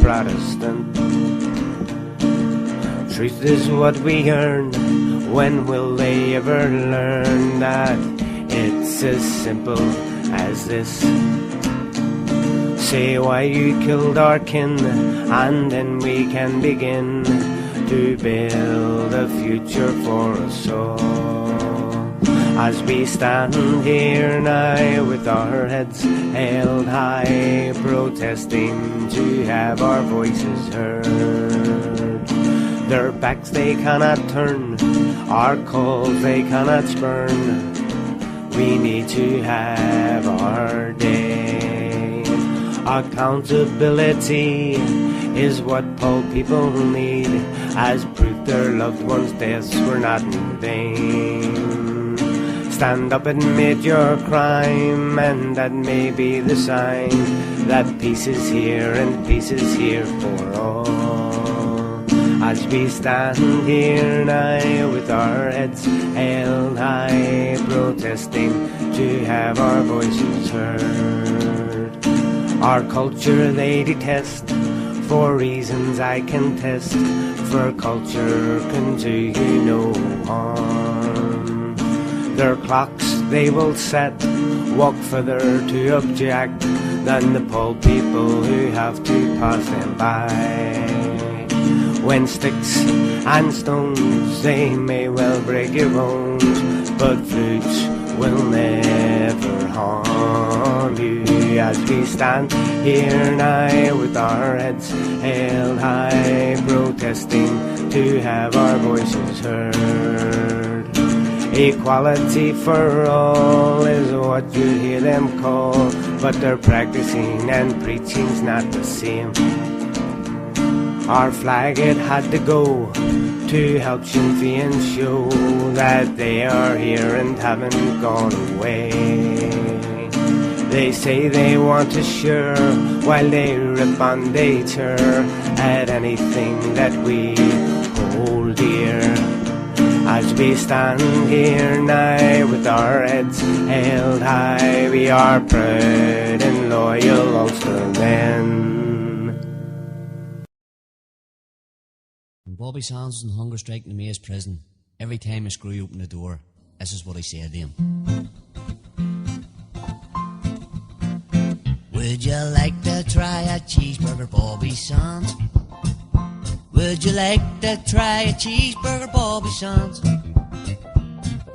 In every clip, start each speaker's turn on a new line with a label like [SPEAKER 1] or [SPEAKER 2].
[SPEAKER 1] Protestant. Truth is what we earn. When will they ever learn that it's as simple as this? Say why you killed our kin, and then we can begin to build a future for us all. As we stand here now with our heads held high, protesting to have our voices heard. Their backs they cannot turn, our calls they cannot spurn. We need to have our day. Accountability is what all people need, as proof their loved ones' deaths were not in vain. Stand up, admit your crime, and that may be the sign that peace is here and peace is here for all. As we stand here now with our heads held high, protesting to have our voices heard. Our culture they detest, for reasons I can test, for culture can do you no harm. Their clocks they will set, walk further to object than the poor people who have to pass them by. When sticks and stones they may well break your bones, but flutes will never harm you. As we stand here now with our heads held high, protesting to have our voices heard. Equality for all is what you hear them call, but their practicing and preaching's not the same. Our flag it had to go to help Sinn Féin show that they are here and haven't gone away. They say they want to share, while they rip and they tear at anything that we hold dear. As we stand here now with our heads held high, we are proud and loyal Ulster men.
[SPEAKER 2] When Bobby Sands was on hunger strike in the Maze prison, every time a screw opened the door, this is what he said to him. Would you like to try a cheeseburger, Bobby Sands? Would you like to try a cheeseburger, Bobby Sands?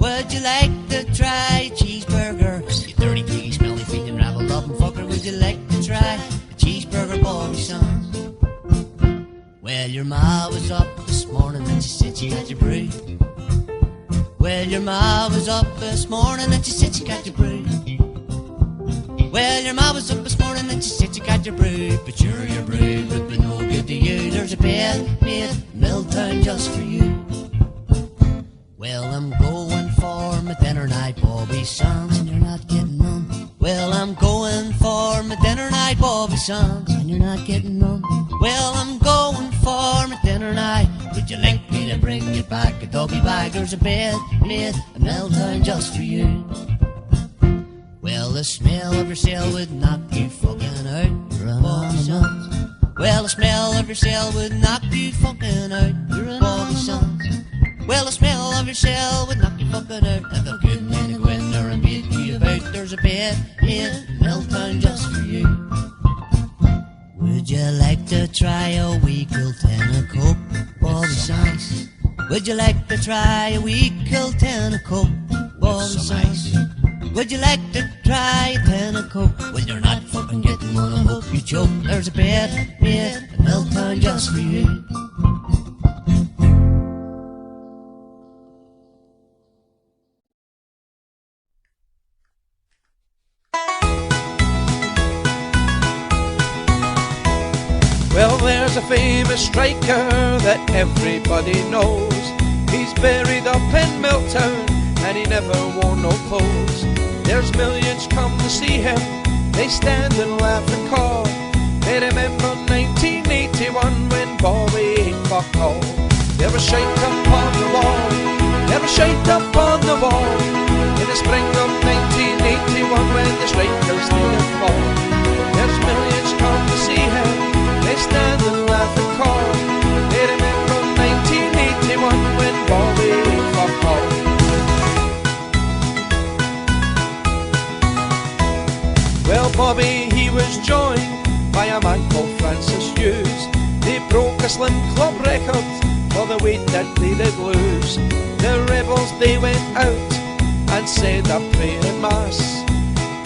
[SPEAKER 2] Would you like to try a cheeseburger? You dirty, piggy, smelly, feet and rabble-loving fucker. Would you like to try a cheeseburger, Bobby Sands? Well, your ma was up this morning and she said she got your brew. Well, your ma was up this morning and she said she got your brew. Well, your ma was up this morning and she said she got your brew. But sure, your brew would be no good to you. There's a bed made in Milltown just for you. Well, I'm going for my dinner night, Bobby Sands, and you're not getting none. Well, I'm going for my dinner night, Bobby Sands, and you're not getting none. Well, I'm going for my dinner night. Would you like me to bring you back a doggy bag? There's a bed made in Milltown just for you. Well, the smell of your cell would knock you fucking out, Bobby Sands. Well, the smell of your cell would knock you fucking out, Bobby Sands. Well, the smell of your cell would knock you fucking out. If a good man to go in there and beat you about, there's a bed in Milltown just for you. Would you like to try a wee Kilkenny Coke, Bobby Sands? Would you like to try a wee Kilkenny Coke, Bobby Sands? Would you like to try a tin of Coke? Well, you're not fucking getting one, I hope you choke. There's a bed made in Milltown just for you.
[SPEAKER 3] Well, there's a famous striker that everybody knows. He's buried up in Milltown and he never wore no clothes. There's millions come to see him, they stand and laugh and call. They remember 1981 when Bobby ain't fuck all. There was shite up on the wall, there was shite up on the wall, in the spring of 1981 when the strikers didn't fall. There's millions come to see him, they stand Francis Hughes. They broke a Slim Club record for the weight that they did lose. The rebels, they went out and said a prayer in mass.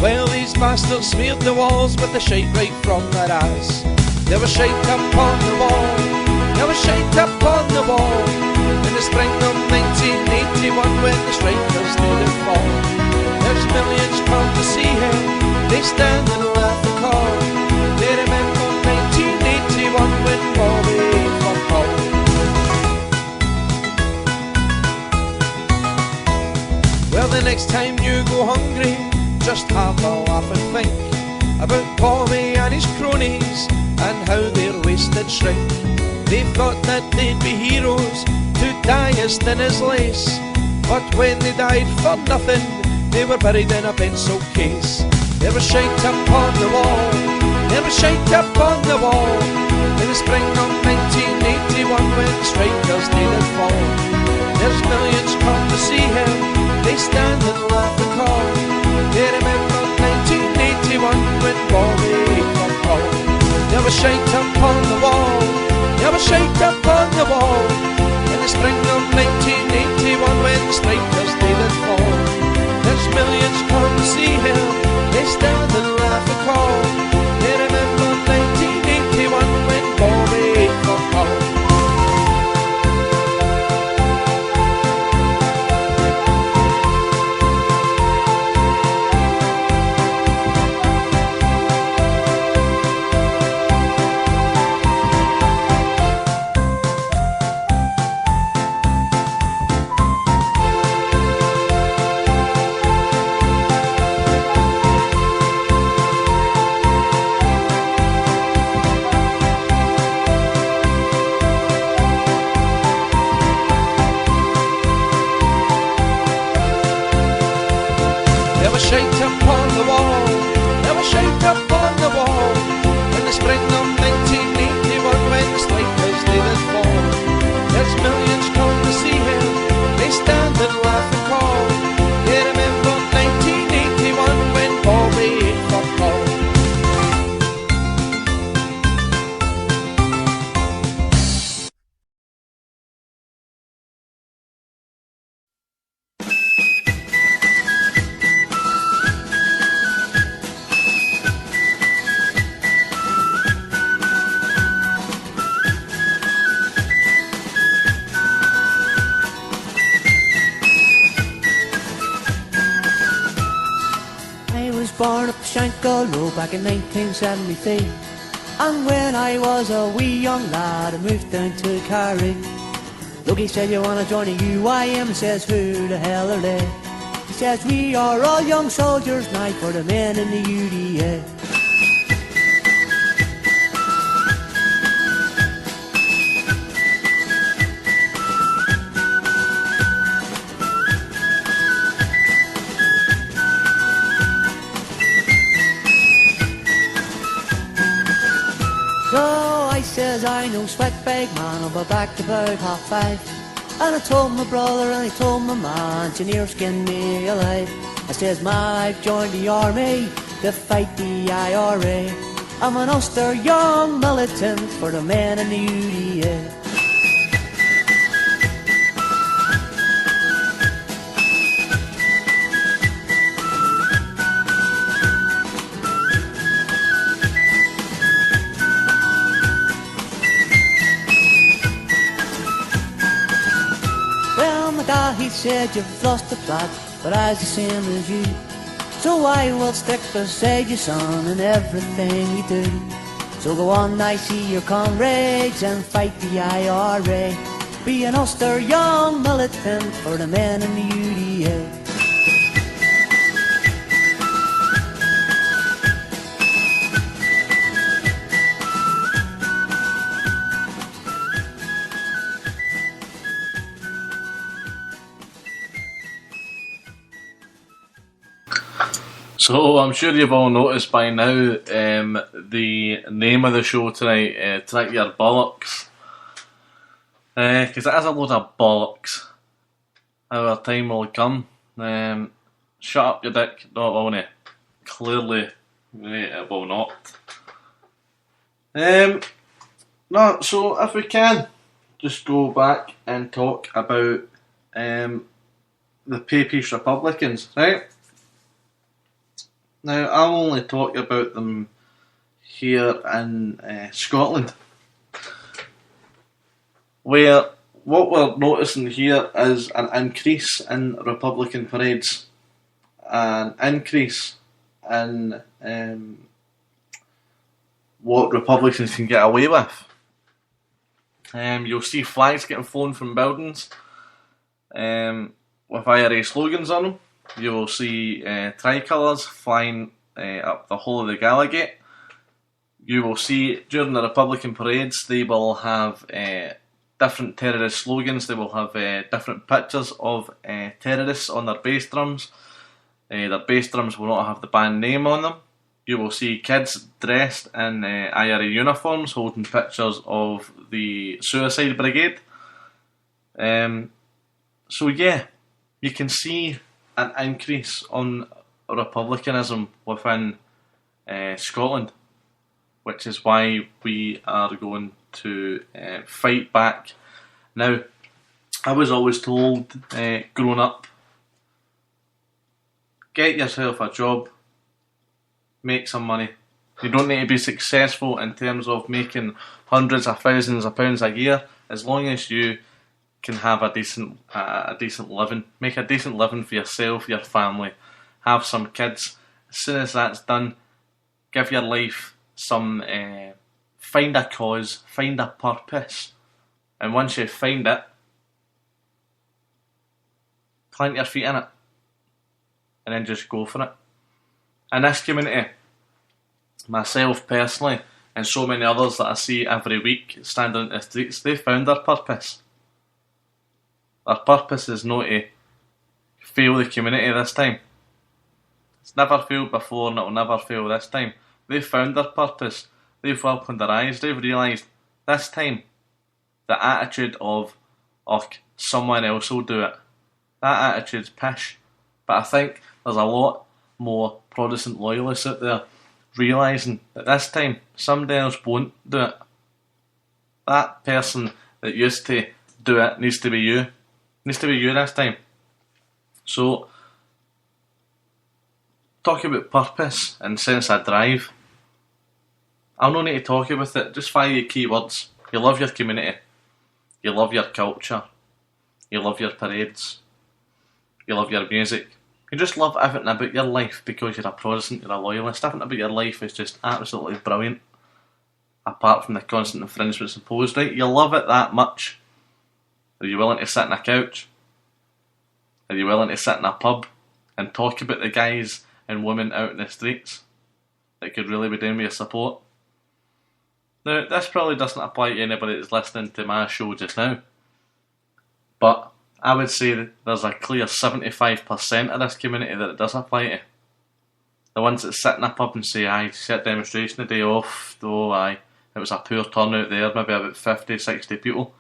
[SPEAKER 3] Well, these bastards smeared the walls with the shite right from their ass. There was shite up on the wall, there was shite up on the wall, in the spring of 1981 when the strikers didn't fall. There's millions come to see him, they stand and laugh and call. They remember 1981 when Bobby fucked home. Well, the next time you go hungry, just have a laugh and think about Bobby and his cronies and how their wasted shrink. They thought that they'd be heroes to die as thin as lace, but when they died for nothing, they were buried in a pencil case. There was shite up on the wall, there was shite up on the wall, in the spring of 1981 when the strikers didn't fall. There's millions come to see him, they stand and laugh and call. They remember 1981 when Bobby fucked home. There was shite up on the wall, there was shite up on the wall, in the spring of 1981 when the strikers didn't fall. There's millions come to see him, they stand and laugh and call. They remember 1981 when Bobby fucked home. Shite up on the wall, there was shite up on the wall, in the spring of 1981 when the strikers didn't fall. There's millions come to see him, they stand and laugh and call. They remember 1981 when Bobby fucked home.
[SPEAKER 2] Born up Shankill back in 1973, and when I was a wee young lad I moved down to Carrie. Logie said, "You wanna join the UIM?" I says, "Who the hell are they?" He says, "We are all young soldiers now for the men in the UDA." Says, "I know sweat bag man, I'll be back about 5:30. And I told my brother and I told my man, engineer skinned me alive. I says, "Ma, I've joined the army to fight the IRA. I'm an Ulster young militant for the men in the UDA." He said, "You've lost the plot, but I's the same as you. So I will stick beside you, son, in everything you do. So go on, I see your comrades, and fight the IRA. Be an Ulster young militant for the men in the UDA."
[SPEAKER 4] So I'm sure you've all noticed by now the name of the show tonight, Tiocfaidh Yár Bollocks, because it is a load of bollocks. Our time will come. Shut up, you dick. No, it won't. Clearly, it will not. No, so if we can just go back and talk about the Papist Republicans, right? Now, I'll only talk about them here in Scotland, where what we're noticing here is an increase in Republican parades, an increase in what Republicans can get away with. You'll see flags getting flown from buildings with IRA slogans on them. You will see tricolours flying up the whole of the Gallagate. You will see during the Republican parades they will have different terrorist slogans. They will have different pictures of terrorists on their bass drums. Their bass drums will not have the band name on them. You will see kids dressed in IRA uniforms holding pictures of the Suicide Brigade. So yeah, you can see an increase on republicanism within Scotland, which is why we are going to fight back. Now, I was always told growing up, get yourself a job, make some money. You don't need to be successful in terms of making hundreds of thousands of pounds a year, as long as you can have a decent living. Make a decent living for yourself, your family, have some kids. As soon as that's done, give your life some, find a cause, find a purpose, and once you find it, plant your feet in it, and then just go for it. In this community, myself personally, and so many others that I see every week standing in the streets, they found their purpose. Their purpose is not to fail the community this time. It's never failed before and it will never fail this time. They've found their purpose. They've opened their eyes. They've realised this time the attitude of, oh, someone else will do it. That attitude's pish. But I think there's a lot more Protestant loyalists out there realising that this time somebody else won't do it. That person that used to do it needs to be you. Needs to be you this time. So, talk about purpose and sense of drive. I'll no need to talk about it. Just 5 key words. You love your community. You love your culture. You love your parades. You love your music. You just love everything about your life because you're a Protestant, you're a loyalist. Everything about your life is just absolutely brilliant. Apart from the constant infringements imposed, right? You love it that much. Are you willing to sit on a couch? Are you willing to sit in a pub and talk about the guys and women out in the streets that could really be doing with your support? Now, this probably doesn't apply to anybody that's listening to my show just now, but I would say that there's a clear 75% of this community that it does apply to. The ones that sit in a pub and say, aye, see that demonstration the day off, though, aye, it was a poor turnout there, maybe about 50, 60 people.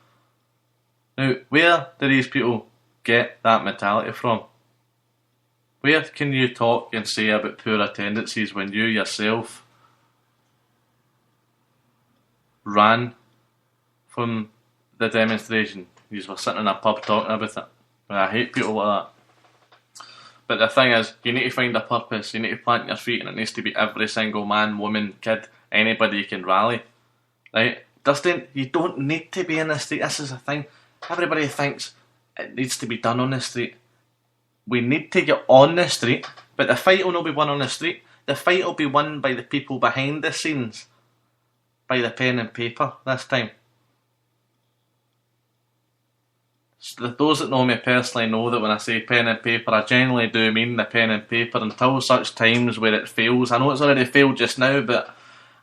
[SPEAKER 4] Now, where do these people get that mentality from? Where can you talk and say about poor attendances when you yourself ran from the demonstration? You were sitting in a pub talking about it. I hate people like that. But the thing is, you need to find a purpose, you need to plant your feet, and it needs to be every single man, woman, kid, anybody you can rally. Right? You don't need to be in the street. This is the thing. Everybody thinks it needs to be done on the street. We need to get on the street, but the fight will not be won on the street. The fight will be won by the people behind the scenes, by the pen and paper this time. So those that know me personally know that when I say pen and paper, I generally do mean the pen and paper until such times where it fails. I know it's already failed just now, but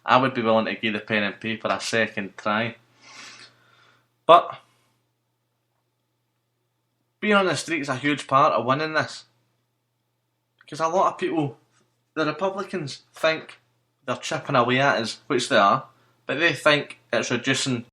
[SPEAKER 4] I would be willing to give the pen and paper a second try. But being on the street is a huge part of winning this. Because a lot of people, the Republicans, think they're chipping away at us, which they are, but they think it's reducing